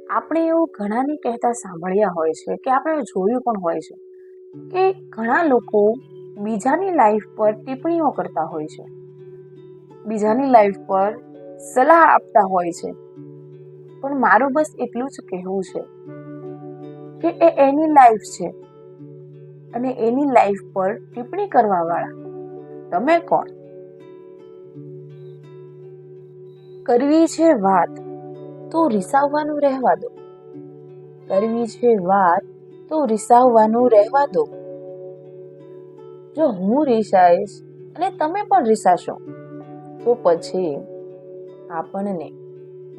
આપણે એવું ઘણાને કહેતા સાંભળ્યા હોય છે કે આપણે જોયું પણ હોય છે કે ઘણા લોકો બીજાની લાઈફ પર ટિપ્પણીઓ કરતા હોય છે, બીજાની લાઈફ પર સલાહ આપતા હોય છે. પણ મારું બસ એટલું જ કહેવું છે કે એની લાઈફ છે અને એની લાઈફ પર ટિપ્પણી કરવા વાળા તમે કોણ? કરવી છે વાત તો રિસાવવાનું રહેવા દો. કરવી છે વાત તો રિસાવવાનું રહેવા દો. જો હું રિસાઈશ અને તમે પણ રિસાશો તો પછી આપણને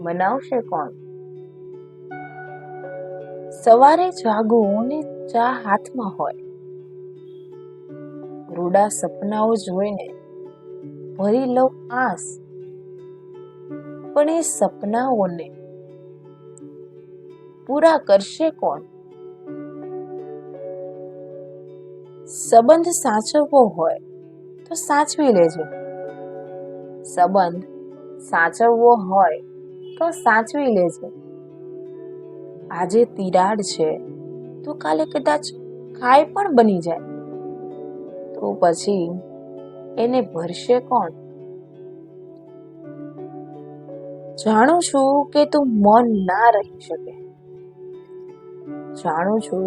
મનાવશે કોણ? સવારે જાગો ને ચા હાથમાં હોય, રૂડા સપનાઓ જોઈને ભરી લઉં આસ, પણ એ સપનાઓને પૂરા કરશે કોણ? સંબંધ સાચવવો હોય તો સાચવી લેજો. સંબંધ સાચવવો હોય તો સાચવી લેજો. આજે તિરાડ છે તો કાલે કદાચ ખાઈ પણ બની જાય, તો પછી એને ભરશે કોણ? જાણું છું કે તું મૌન ના રહી શકે. જાણું છું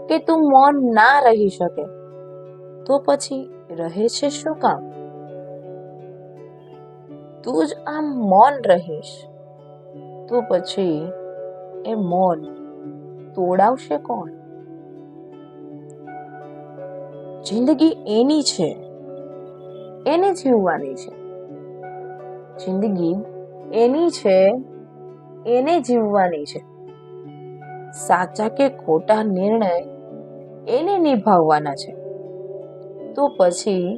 કે તું મૌન ના રહી શકે, તો પછી રહે છે શું કામ? તું જ આમ મૌન રહીશ તો પછી એ મૌન તોડાવશે કોણ? જિંદગી એની છે, એને જીવવાની છે. જિંદગી એની છે, એને જીવવાની છે. સાચા કે ખોટા નિર્ણય એને નિભાવવાના છે. તો પછી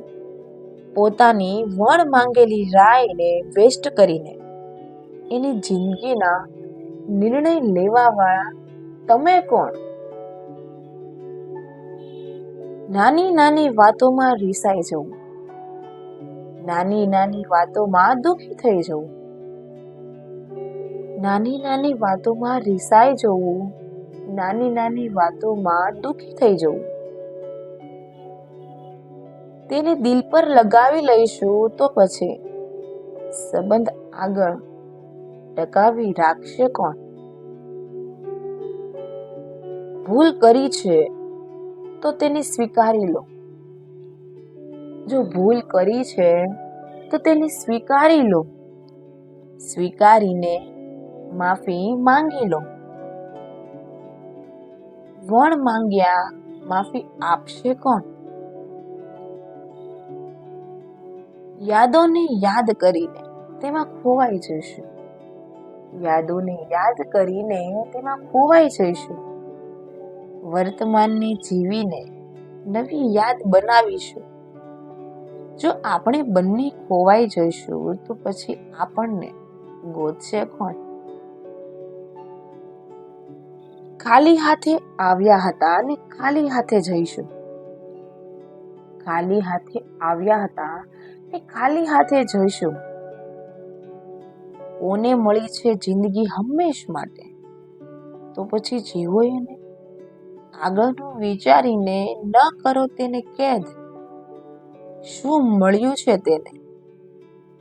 પોતાની વણ માંગેલી રાયને વેસ્ટ કરીને એની જિંદગીના નિર્ણય લેવા વાળા તમે કોણ? નાની નાની વાતોમાં રિસાઈ જવું, નાની નાની વાતોમાં દુઃખી થઈ જવું, નાની નાની વાતોમાં રિસાઈ જવું, નાની નાની વાતોમાં દુઃખી થઈ જવું. તેને દિલ પર લગાવી લઈશું તો પછી સંબંધ આગળ ટકાવી રાખશે કોણ? ભૂલ કરી છે તો તેને સ્વીકારી લો. જો ભૂલ કરી છે તો તેને સ્વીકારી લો. સ્વીકારીને માફી માંગી લો. વણ માંગ્યા માફી આપશે કોણ? યાદોને યાદ કરીને તેમાં ખોવાઈ જઈશું. યાદોને યાદ કરીને તેમાં ખોવાઈ જઈશું. વર્તમાનને જીવીને નવી યાદ બનાવીશું. જો આપણે બંને ખોવાઈ જઈશું તો પછી આપણને ગોતશે કોણ? ખાલી હાથે આવ્યા હતા અને ખાલી હાથે જઈશું. ખાલી હાથે આવ્યા હતા ને ખાલી હાથે જઈશું. કોને મળી છે જિંદગી હંમેશ માટે, તો પછી જીવો એને. આગળનું વિચારીને ન કરો તેને કેદ. શું મળ્યું છે તેને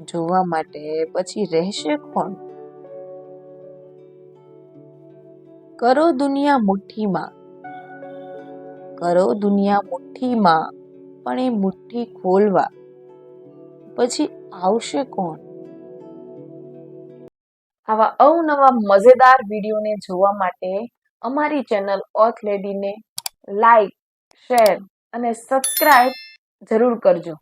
જોવા માટે પછી રહેશે કોણ? કરો દુનિયા મુઠ્ઠીમાં, કરો દુનિયા મુઠ્ઠીમાં, પણ એ મુઠ્ઠી ખોલવા પછી આવશે કોણ? આવા અવનવા મજેદાર વિડીયોને જોવા માટે અમારી ચેનલ ઓથ લેડીને લાઈક, શેર અને સબસ્ક્રાઇબ જરૂર કરજો.